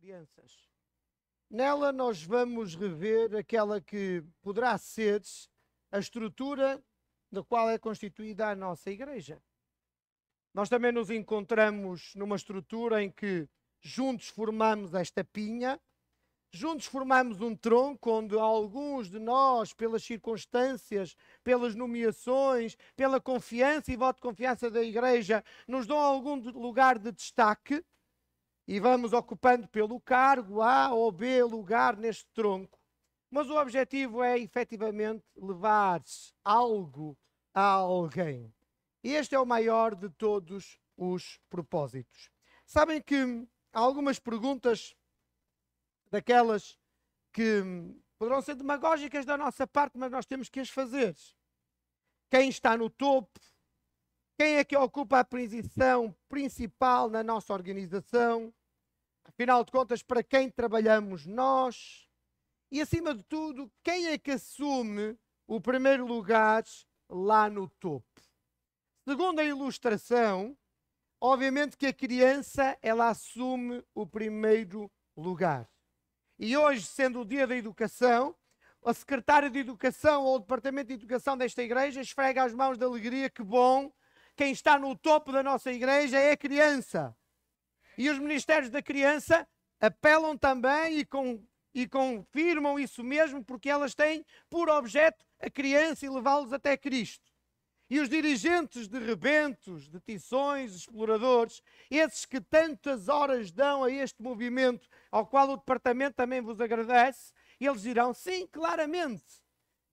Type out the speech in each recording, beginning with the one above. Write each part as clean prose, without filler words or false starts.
crianças. Nela nós vamos rever aquela que poderá ser a estrutura da qual é constituída a nossa igreja. Nós também nos encontramos numa estrutura em que juntos formamos esta pinha, juntos formamos um tronco onde alguns de nós, pelas circunstâncias, pelas nomeações, pela confiança e voto de confiança da igreja, nos dão algum lugar de destaque e vamos ocupando pelo cargo A ou B lugar neste tronco. Mas o objetivo é, efetivamente, levar algo a alguém. E este é o maior de todos os propósitos. Sabem que há algumas perguntas daquelas que poderão ser demagógicas da nossa parte, mas nós temos que as fazer. Quem está no topo? Quem é que ocupa a posição principal na nossa organização? Afinal de contas, para quem trabalhamos nós? E, acima de tudo, quem é que assume o primeiro lugar lá no topo? Segundo a ilustração, obviamente que a criança, ela assume o primeiro lugar. E hoje, sendo o dia da educação, a secretária de educação ou o departamento de educação desta igreja esfrega as mãos de alegria, que bom, quem está no topo da nossa igreja é a criança. E os ministérios da criança apelam também e confirmam isso mesmo, porque elas têm por objeto a criança e levá-los até Cristo. E os dirigentes de rebentos, de tições, exploradores, esses que tantas horas dão a este movimento, ao qual o departamento também vos agradece, eles dirão, sim, claramente,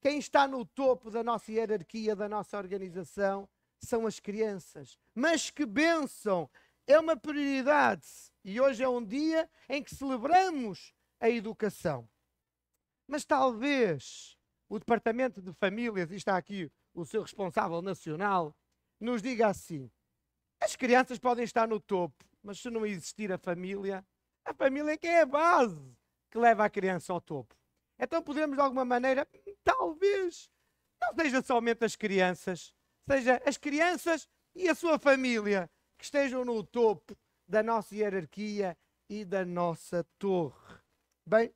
quem está no topo da nossa hierarquia, da nossa organização, são as crianças. Mas que bênção! É uma prioridade. E hoje é um dia em que celebramos a educação. Mas talvez o Departamento de Famílias, e está aqui o seu responsável nacional, nos diga assim: as crianças podem estar no topo, mas se não existir a família é que é a base que leva a criança ao topo. Então podemos de alguma maneira, talvez, não seja somente as crianças, seja as crianças e a sua família que estejam no topo da nossa hierarquia e da nossa torre. Bem,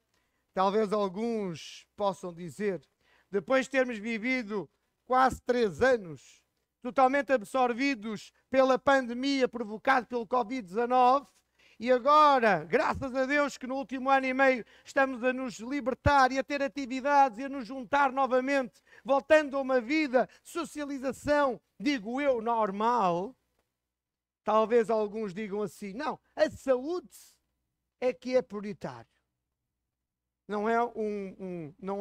talvez alguns possam dizer, depois de termos vivido quase 3 anos, totalmente absorvidos pela pandemia provocada pelo Covid-19, e agora, graças a Deus que no último ano e meio estamos a nos libertar e a ter atividades e a nos juntar novamente, voltando a uma vida de socialização, digo eu, normal, talvez alguns digam assim, não, a saúde é que é prioritário. Não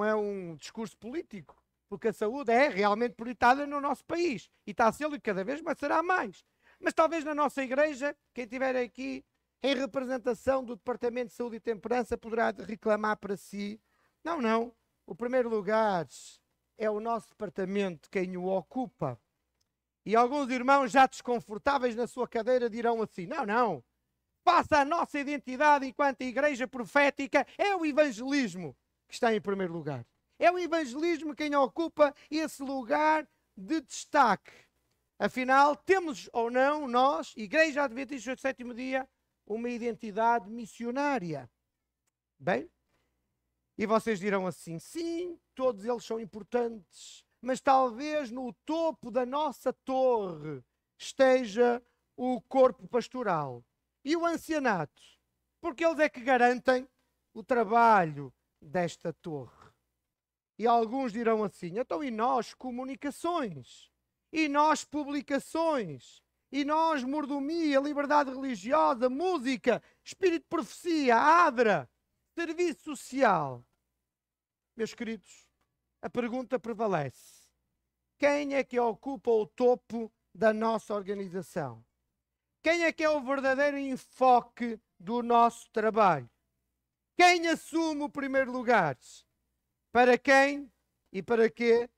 é um discurso político, porque a saúde é realmente prioritária no nosso país. E está a ser, e cada vez mais será mais. Mas talvez na nossa igreja, quem estiver aqui em representação do Departamento de Saúde e Temperança poderá reclamar para si. Não. O primeiro lugar é o nosso departamento quem o ocupa. E alguns irmãos já desconfortáveis na sua cadeira dirão assim, não. Passa a nossa identidade enquanto igreja profética, é o evangelismo que está em primeiro lugar. É o evangelismo quem ocupa esse lugar de destaque. Afinal, temos ou não nós, Igreja Adventista do Sétimo Dia, uma identidade missionária. Bem, e vocês dirão assim, sim, todos eles são importantes, mas talvez no topo da nossa torre esteja o corpo pastoral e o ancianato, porque eles é que garantem o trabalho desta torre. E alguns dirão assim, então e nós comunicações? E nós publicações? E nós mordomia, liberdade religiosa, música, espírito de profecia, ADRA, serviço social? Meus queridos, a pergunta prevalece. Quem é que ocupa o topo da nossa organização? Quem é que é o verdadeiro enfoque do nosso trabalho? Quem assume o primeiro lugar? Para quem e para quê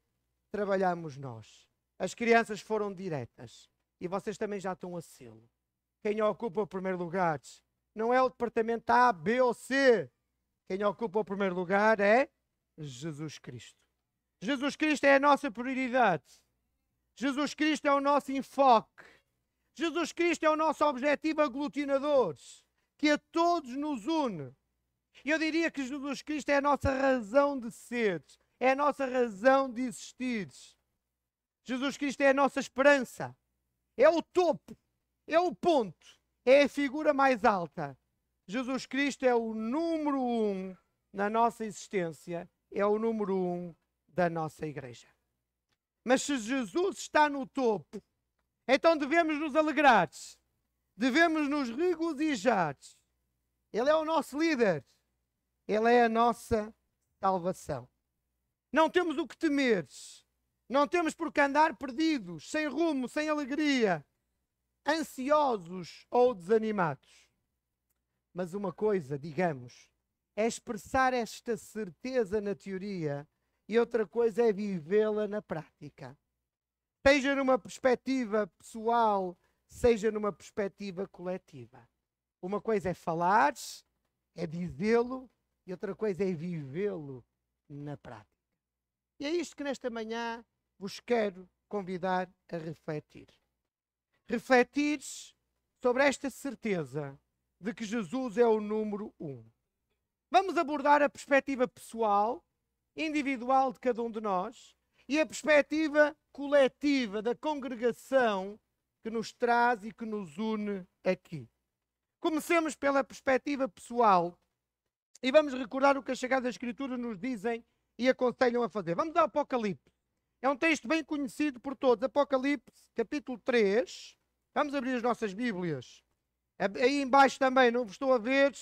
trabalhamos nós? As crianças foram diretas e vocês também já estão a sê-lo. Quem ocupa o primeiro lugar não é o departamento A, B ou C. Quem ocupa o primeiro lugar é Jesus Cristo. Jesus Cristo é a nossa prioridade. Jesus Cristo é o nosso enfoque. Jesus Cristo é o nosso objetivo aglutinador, que a todos nos une. E eu diria que Jesus Cristo é a nossa razão de ser, é a nossa razão de existir. Jesus Cristo é a nossa esperança, é o topo, é o ponto, é a figura mais alta. Jesus Cristo é o número 1 na nossa existência, é o número 1 da nossa igreja. Mas se Jesus está no topo, então devemos nos alegrar, devemos nos regozijar. Ele é o nosso líder, Ele é a nossa salvação. Não temos o que temer, não temos por que andar perdidos, sem rumo, sem alegria, ansiosos ou desanimados. Mas uma coisa, digamos, é expressar esta certeza na teoria e outra coisa é vivê-la na prática. Seja numa perspectiva pessoal, seja numa perspectiva coletiva. Uma coisa é falar, é dizê-lo, e outra coisa é vivê-lo na prática. E é isto que nesta manhã vos quero convidar a refletir. Refletir sobre esta certeza de que Jesus é o número 1. Vamos abordar a perspectiva pessoal, individual de cada um de nós e a perspectiva coletiva da congregação que nos traz e que nos une aqui. Comecemos pela perspectiva pessoal e vamos recordar o que as Sagradas Escrituras nos dizem e aconselham a fazer. Vamos ao Apocalipse. É um texto bem conhecido por todos. Apocalipse, capítulo 3. Vamos abrir as nossas Bíblias. Aí embaixo também, não estou a ver,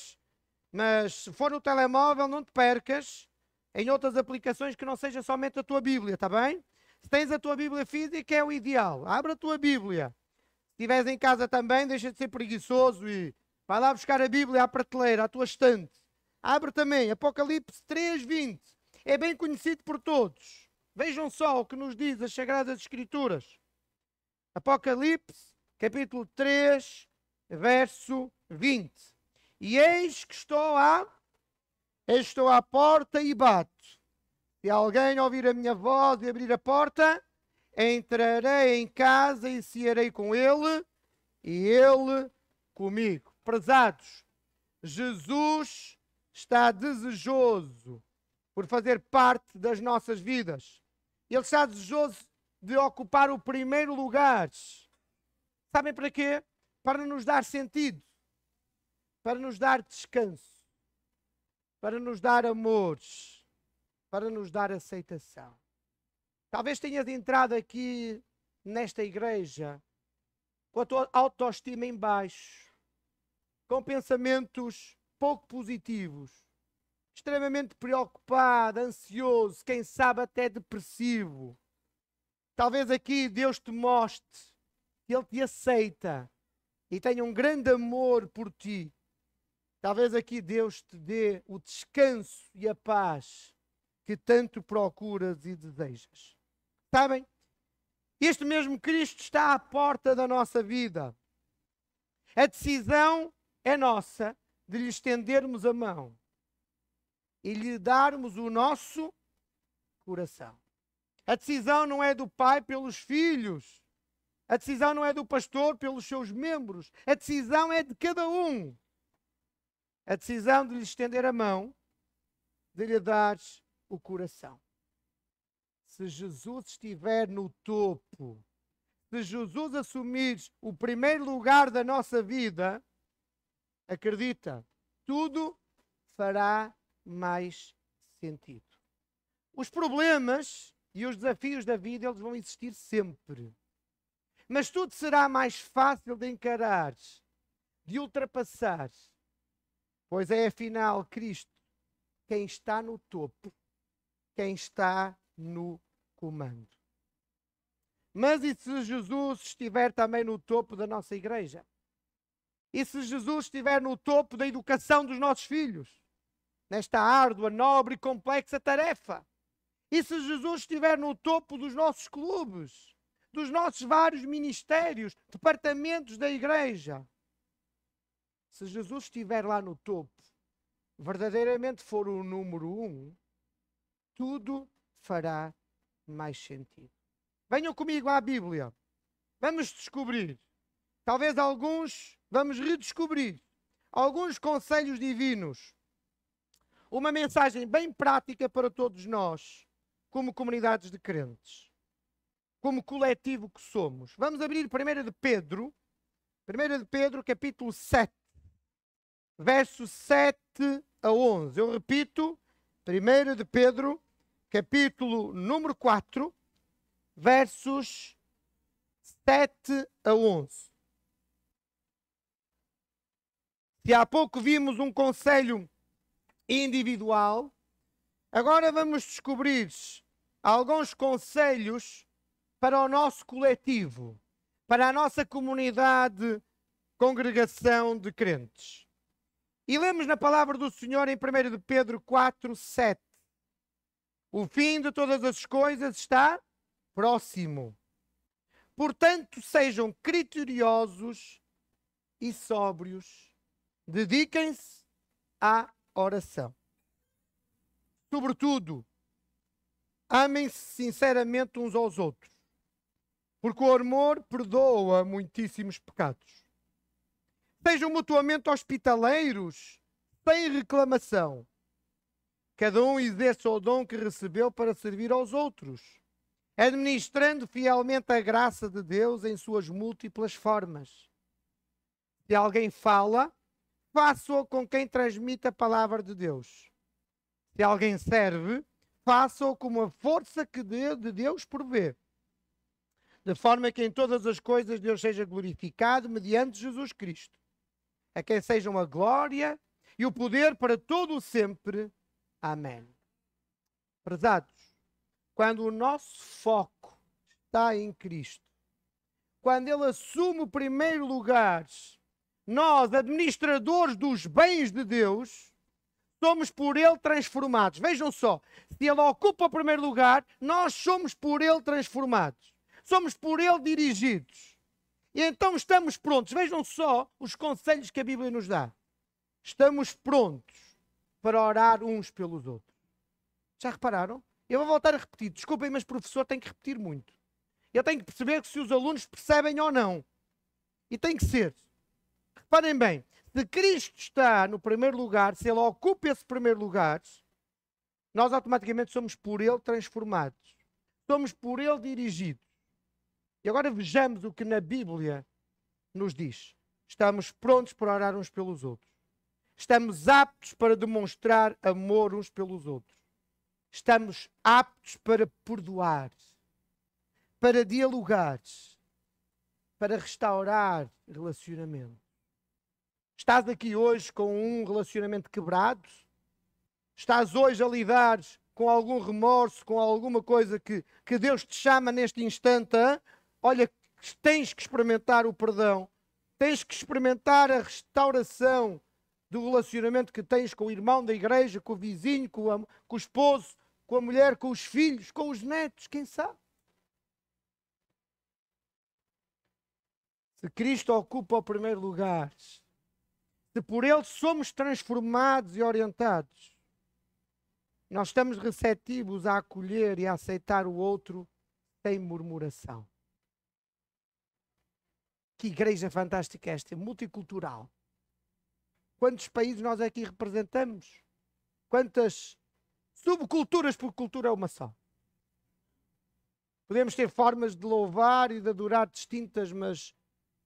mas se for no telemóvel, não te percas em outras aplicações que não seja somente a tua Bíblia, está bem? Se tens a tua Bíblia física, é o ideal. Abre a tua Bíblia. Se estiveres em casa também, deixa de ser preguiçoso e vai lá buscar a Bíblia à prateleira, à tua estante. Abre também, Apocalipse 3:20. É bem conhecido por todos. Vejam só o que nos diz as Sagradas Escrituras. Apocalipse, capítulo 3, verso 20. E eis que estou à porta e bato. Se alguém ouvir a minha voz e abrir a porta, entrarei em casa e cearei com ele e ele comigo. Prezados, Jesus está desejoso por fazer parte das nossas vidas. Ele está desejoso de ocupar o primeiro lugar. Sabem para quê? Para nos dar sentido, para nos dar descanso, para nos dar amor, para nos dar aceitação. Talvez tenhas entrado aqui nesta igreja com a tua autoestima em baixo, com pensamentos pouco positivos, extremamente preocupado, ansioso, quem sabe até depressivo. Talvez aqui Deus te mostre que Ele te aceita e tem um grande amor por ti. Talvez aqui Deus te dê o descanso e a paz que tanto procuras e desejas. Sabem? Este mesmo Cristo está à porta da nossa vida. A decisão é nossa de lhe estendermos a mão e lhe darmos o nosso coração. A decisão não é do pai pelos filhos. A decisão não é do pastor pelos seus membros. A decisão é de cada um. A decisão de lhe estender a mão, de lhe dar o coração. Se Jesus estiver no topo, se Jesus assumir o primeiro lugar da nossa vida, acredita, tudo fará mais sentido. Os problemas e os desafios da vida, eles vão existir sempre. Mas tudo será mais fácil de encarar, de ultrapassar, pois é afinal Cristo quem está no topo, quem está no comando. Mas e se Jesus estiver também no topo da nossa igreja? E se Jesus estiver no topo da educação dos nossos filhos? Nesta árdua, nobre e complexa tarefa? E se Jesus estiver no topo dos nossos clubes? Dos nossos vários ministérios, departamentos da igreja? Se Jesus estiver lá no topo, verdadeiramente for o número 1, tudo fará mais sentido. Venham comigo à Bíblia. Vamos descobrir. Talvez alguns vamos redescobrir alguns conselhos divinos. Uma mensagem bem prática para todos nós, como comunidades de crentes, como coletivo que somos. Vamos abrir 1 de Pedro, capítulo 7, versos 7 a 11. Eu repito, 1 de Pedro, capítulo número 4, versos 7 a 11. Se há pouco vimos um conselho individual, agora vamos descobrir alguns conselhos para o nosso coletivo, para a nossa comunidade, congregação de crentes. E lemos na palavra do Senhor em 1 de Pedro 4, 7. O fim de todas as coisas está próximo. Portanto, sejam criteriosos e sóbrios. Dediquem-se à oração. Sobretudo, amem-se sinceramente uns aos outros, porque o amor perdoa muitíssimos pecados. Sejam mutuamente hospitaleiros, sem reclamação. Cada um exerça o dom que recebeu para servir aos outros, administrando fielmente a graça de Deus em suas múltiplas formas. Se alguém fala, faça-o com quem transmite a palavra de Deus. Se alguém serve, faça-o com a força que de Deus provê, de forma que em todas as coisas Deus seja glorificado mediante Jesus Cristo, a quem sejam a glória e o poder para todo o sempre. Amém. Prezados, quando o nosso foco está em Cristo, quando Ele assume o primeiro lugar, nós, administradores dos bens de Deus, somos por Ele transformados. Vejam só, se Ele ocupa o primeiro lugar, nós somos por Ele transformados. Somos por Ele dirigidos. E então estamos prontos. Vejam só os conselhos que a Bíblia nos dá. Estamos prontos para orar uns pelos outros. Já repararam? Eu vou voltar a repetir. Desculpem, mas o professor tem que repetir muito. Ele tem que perceber se os alunos percebem ou não. E tem que ser. Reparem bem, se Cristo está no primeiro lugar, se Ele ocupa esse primeiro lugar, nós automaticamente somos por Ele transformados. Somos por Ele dirigidos. E agora vejamos o que na Bíblia nos diz. Estamos prontos para orar uns pelos outros. Estamos aptos para demonstrar amor uns pelos outros. Estamos aptos para perdoar, para dialogar, para restaurar relacionamento. Estás aqui hoje com um relacionamento quebrado? Estás hoje a lidar com algum remorso, com alguma coisa que Deus te chama neste instante? Olha, tens que experimentar o perdão. Tens que experimentar a restauração do relacionamento que tens com o irmão da igreja, com o vizinho, com o esposo, com a mulher, com os filhos, com os netos, quem sabe? Se Cristo ocupa o primeiro lugar, se por Ele somos transformados e orientados, nós estamos receptivos a acolher e a aceitar o outro sem murmuração. Que igreja fantástica esta, multicultural. Quantos países nós aqui representamos? Quantas subculturas, porque cultura é uma só. Podemos ter formas de louvar e de adorar distintas, mas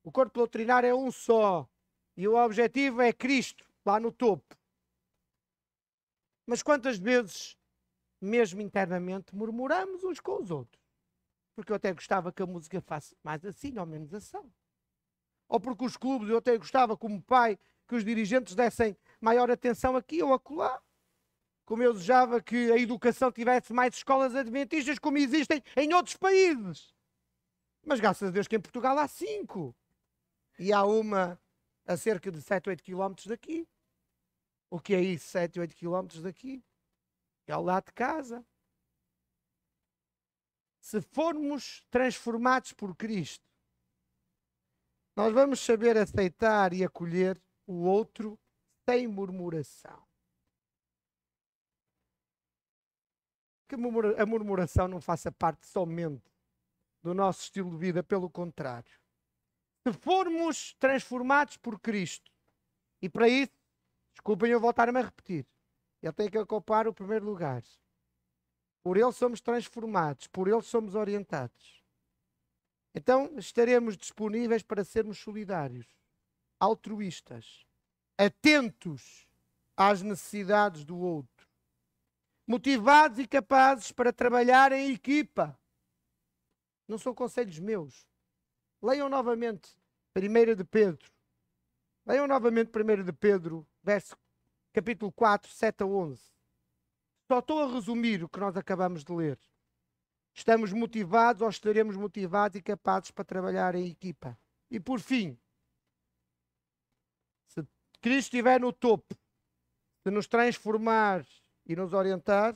o corpo doutrinário é um só. E o objetivo é Cristo, lá no topo. Mas quantas vezes, mesmo internamente, murmuramos uns com os outros? Porque eu até gostava que a música fosse mais assim ou menos assim. Ou porque os clubes, eu até gostava, como pai, que os dirigentes dessem maior atenção aqui ou acolá. Como eu desejava que a educação tivesse mais escolas adventistas, como existem em outros países. Mas graças a Deus que em Portugal há 5. E há uma a cerca de 7 ou 8 quilómetros daqui. O que é isso, 7 ou 8 quilómetros daqui? É ao lado de casa. Se formos transformados por Cristo, nós vamos saber aceitar e acolher o outro sem murmuração. Que a murmuração não faça parte somente do nosso estilo de vida, pelo contrário. Se formos transformados por Cristo E para isso, desculpem eu voltar-me a repetir, ele tem que ocupar o primeiro lugar. Por ele somos transformados, por ele somos orientados. Então estaremos disponíveis para sermos solidários, altruístas, atentos às necessidades do outro, motivados e capazes para trabalhar em equipa. Não são conselhos meus. Leiam novamente 1 de Pedro. Leiam novamente 1 de Pedro, capítulo 4, 7 a 11. Só estou a resumir o que nós acabamos de ler. Estamos motivados ou estaremos motivados e capazes para trabalhar em equipa. E por fim, se Cristo estiver no topo, se nos transformar e nos orientar,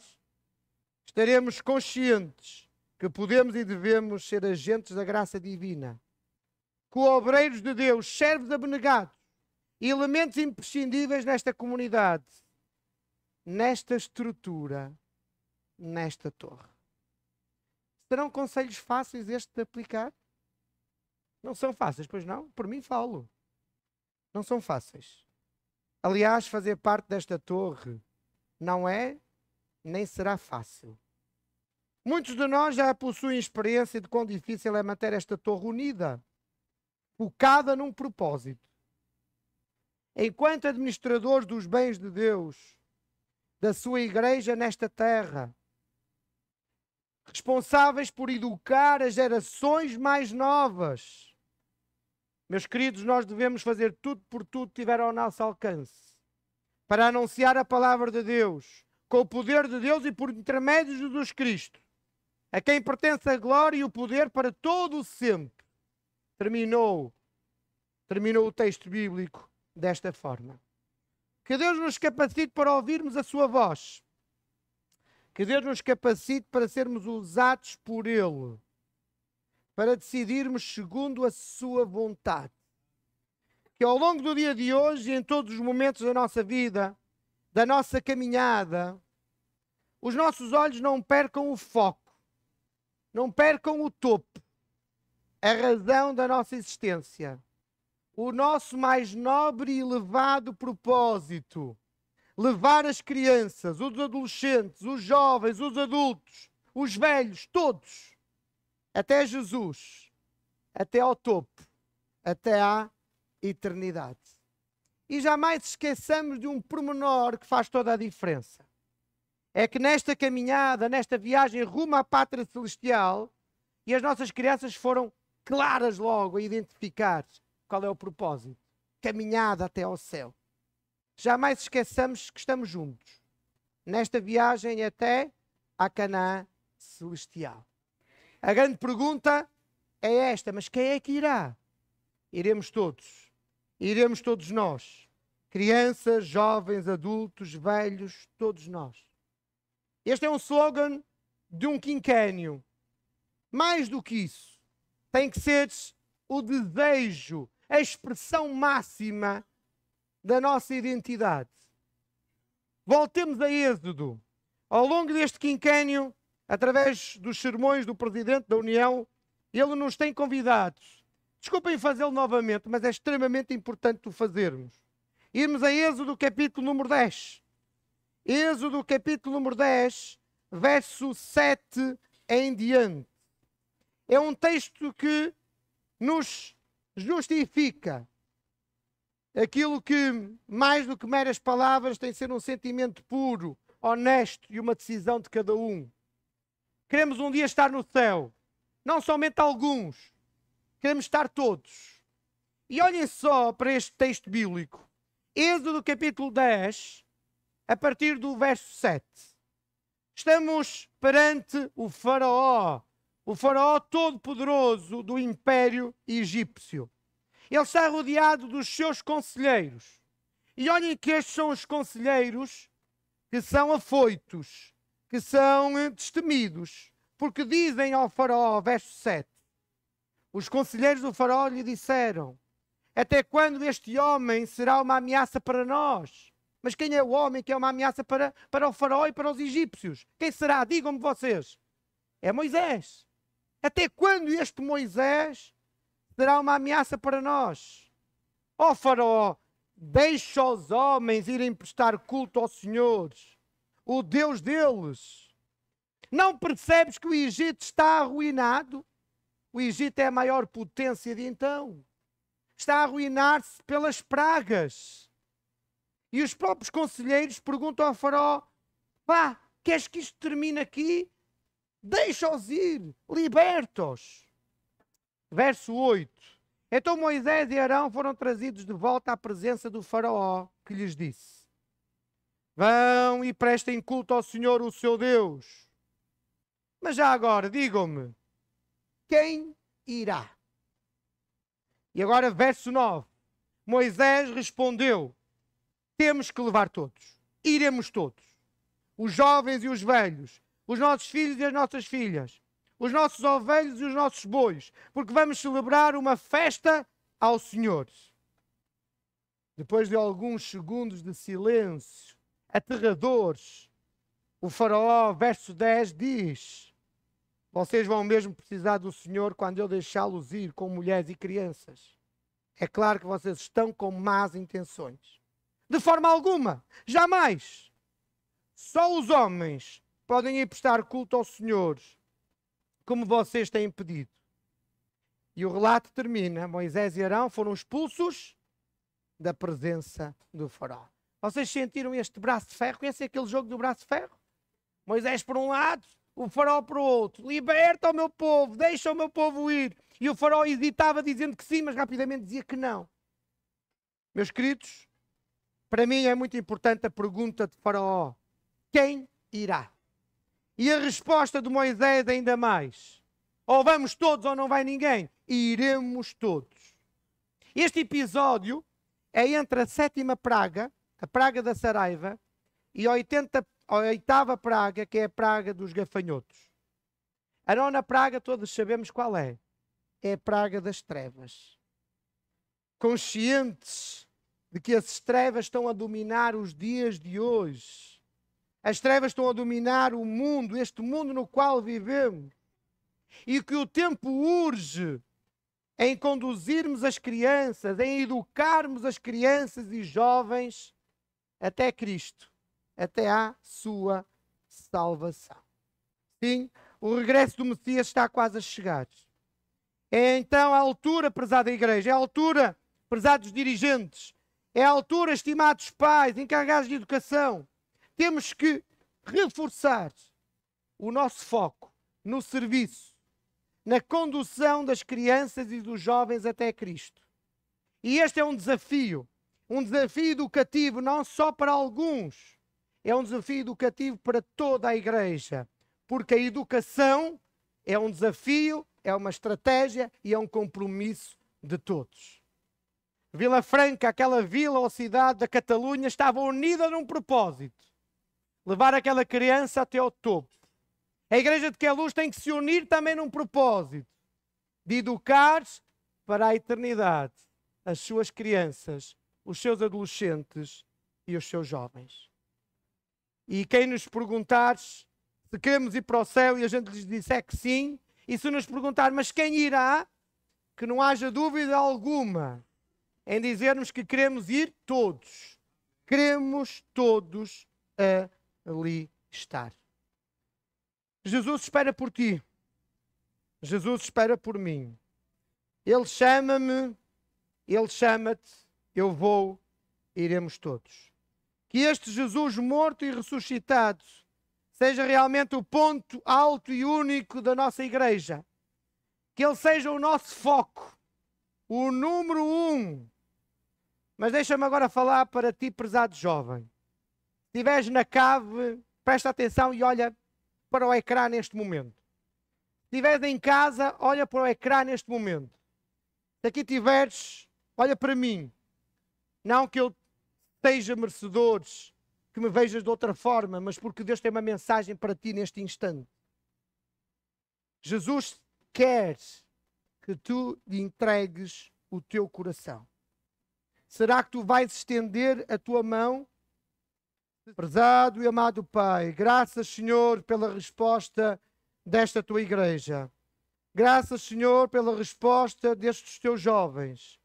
estaremos conscientes que podemos e devemos ser agentes da graça divina, co-obreiros de Deus, servos abnegados e elementos imprescindíveis nesta comunidade, nesta estrutura, nesta torre. Serão conselhos fáceis estes de aplicar? Não são fáceis, pois não? Por mim falo. Não são fáceis. Aliás, fazer parte desta torre não é, nem será fácil. Muitos de nós já possuem experiência de quão difícil é manter esta torre unida, focada num propósito. Enquanto administradores dos bens de Deus, da sua igreja nesta terra, responsáveis por educar as gerações mais novas. Meus queridos, nós devemos fazer tudo por tudo que tiver ao nosso alcance para anunciar a palavra de Deus, com o poder de Deus e por intermédio de Jesus Cristo, a quem pertence a glória e o poder para todo o sempre. Terminou o texto bíblico desta forma. Que Deus nos capacite para ouvirmos a sua voz. Que Deus nos capacite para sermos usados por Ele, para decidirmos segundo a sua vontade. Que ao longo do dia de hoje e em todos os momentos da nossa vida, da nossa caminhada, os nossos olhos não percam o foco, não percam o topo, a razão da nossa existência, o nosso mais nobre e elevado propósito: levar as crianças, os adolescentes, os jovens, os adultos, os velhos, todos, até Jesus, até ao topo, até à eternidade. E jamais esqueçamos de um pormenor que faz toda a diferença. É que nesta caminhada, nesta viagem rumo à pátria celestial, e as nossas crianças foram claras logo a identificar qual é o propósito. Caminhada até ao céu. Jamais esqueçamos que estamos juntos nesta viagem até à Canaã celestial. A grande pergunta é esta: mas quem é que irá? Iremos todos. Iremos todos nós. Crianças, jovens, adultos, velhos, todos nós. Este é um slogan de um quinquênio. Mais do que isso, tem que ser o desejo, a expressão máxima da nossa identidade. Voltemos a Êxodo. Ao longo deste quinquênio, através dos sermões do Presidente da União, ele nos tem convidado. Desculpem fazê-lo novamente, mas é extremamente importante o fazermos. Irmos a Êxodo capítulo número 10. Êxodo capítulo número 10, verso 7 em diante. É um texto que nos justifica aquilo que, mais do que meras palavras, tem de ser um sentimento puro, honesto e uma decisão de cada um. Queremos um dia estar no céu. Não somente alguns. Queremos estar todos. E olhem só para este texto bíblico. Êxodo capítulo 10, a partir do verso 7. Estamos perante o faraó todo-poderoso do Império Egípcio. Ele está rodeado dos seus conselheiros. E olhem que estes são os conselheiros que são afoitos, que são destemidos, porque dizem ao faraó, verso 7, os conselheiros do faraó lhe disseram: até quando este homem será uma ameaça para nós? Mas quem é o homem que é uma ameaça para o faraó e para os egípcios? Quem será? Digam-me vocês. É Moisés. Até quando este Moisés será uma ameaça para nós? Ó faraó, deixa os homens irem prestar culto ao Senhor, o Deus deles. Não percebes que o Egito está arruinado? O Egito é a maior potência de então. Está a arruinar-se pelas pragas. E os próprios conselheiros perguntam ao faraó: pá, queres que isto termine aqui? Deixa-os ir, liberta-os. Verso 8. Então Moisés e Arão foram trazidos de volta à presença do faraó, que lhes disse: vão e prestem culto ao Senhor, o seu Deus. Mas já agora, digam-me, quem irá? E agora verso 9. Moisés respondeu: temos que levar todos. Iremos todos. Os jovens e os velhos, os nossos filhos e as nossas filhas, os nossos ovelhos e os nossos bois, porque vamos celebrar uma festa ao Senhor. Depois de alguns segundos de silêncio aterradores, o faraó, verso 10, diz: vocês vão mesmo precisar do Senhor quando eu deixá-los ir com mulheres e crianças. É claro que vocês estão com más intenções. De forma alguma, jamais. Só os homens podem ir prestar culto ao Senhor, como vocês têm pedido. E o relato termina: Moisés e Arão foram expulsos da presença do faraó. Vocês sentiram este braço de ferro? Conhecem aquele jogo do braço de ferro? Moisés por um lado, o faraó para o outro. Liberta o meu povo, deixa o meu povo ir. E o faraó hesitava dizendo que sim, mas rapidamente dizia que não. Meus queridos, para mim é muito importante a pergunta de faraó: quem irá? E a resposta de Moisés ainda mais: ou vamos todos ou não vai ninguém. E iremos todos. Este episódio é entre a 7ª praga, a praga da Saraiva, e a 8ª praga, que é a praga dos gafanhotos. A 9ª praga todos sabemos qual é. É a praga das trevas. Conscientes de que as trevas estão a dominar os dias de hoje. As trevas estão a dominar o mundo, este mundo no qual vivemos. E que o tempo urge em conduzirmos as crianças, em educarmos as crianças e jovens até Cristo, até à sua salvação. Sim, o regresso do Messias está quase a chegar. É então a altura, prezada igreja, é a altura, prezados dirigentes, é a altura, estimados pais, encarregados de educação. Temos que reforçar o nosso foco no serviço, na condução das crianças e dos jovens até Cristo. E este é um desafio educativo não só para alguns, é um desafio educativo para toda a igreja, porque a educação é um desafio, é uma estratégia e é um compromisso de todos. Vila Franca, aquela vila ou cidade da Catalunha, estava unida num propósito: levar aquela criança até ao topo. A igreja de Queluz tem que se unir também num propósito de educar para a eternidade as suas crianças, os seus adolescentes e os seus jovens. E quem nos perguntar se queremos ir para o céu e a gente lhes disser que sim, e se nos perguntar, mas quem irá? Que não haja dúvida alguma em dizermos que queremos ir todos. Queremos todos ali estar. Jesus espera por ti. Jesus espera por mim. Ele chama-me, Ele chama-te, eu vou, iremos todos. Que este Jesus morto e ressuscitado seja realmente o ponto alto e único da nossa igreja. Que Ele seja o nosso foco, o número 1. Mas deixa-me agora falar para ti, prezado jovem. Se estiveres na cave, presta atenção e olha para o ecrã neste momento. Se estiveres em casa, olha para o ecrã neste momento. Se aqui estiveres, olha para mim. Não que eu seja merecedor, que me vejas de outra forma, mas porque Deus tem uma mensagem para ti neste instante. Jesus quer que tu lhe entregues o teu coração. Será que tu vais estender a tua mão? Prezado e amado Pai, graças, Senhor, pela resposta desta tua igreja. Graças, Senhor, pela resposta destes teus jovens.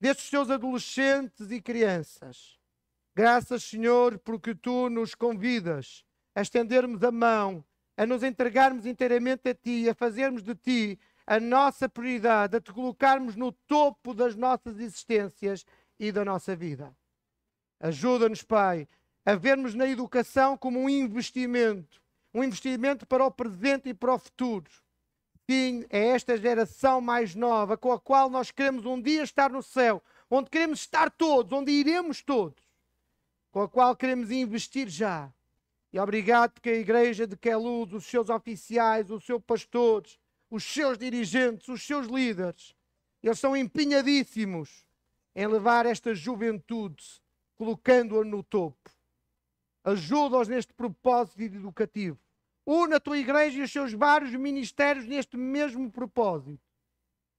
destes teus adolescentes e crianças. Graças, Senhor, porque Tu nos convidas a estendermos a mão, a nos entregarmos inteiramente a Ti, a fazermos de Ti a nossa prioridade, a Te colocarmos no topo das nossas existências e da nossa vida. Ajuda-nos, Pai, a vermos na educação como um investimento para o presente e para o futuro. Sim, é esta geração mais nova com a qual nós queremos um dia estar no céu, onde queremos estar todos, onde iremos todos, com a qual queremos investir já. E obrigado porque a Igreja de Queluz, os seus oficiais, os seus pastores, os seus dirigentes, os seus líderes, eles são empenhadíssimos em levar esta juventude, colocando-a no topo. Ajuda-os neste propósito educativo. Une a tua Igreja e os seus vários ministérios neste mesmo propósito.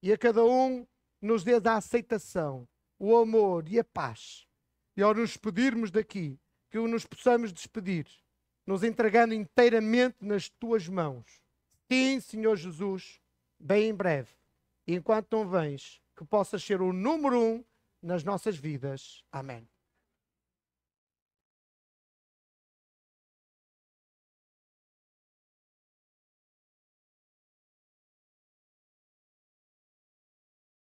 E a cada um nos dê a aceitação, o amor e a paz. E ao nos despedirmos daqui, que nos possamos despedir, nos entregando inteiramente nas tuas mãos. Sim, Senhor Jesus, bem em breve. E enquanto não vens, que possas ser o número 1 nas nossas vidas. Amém.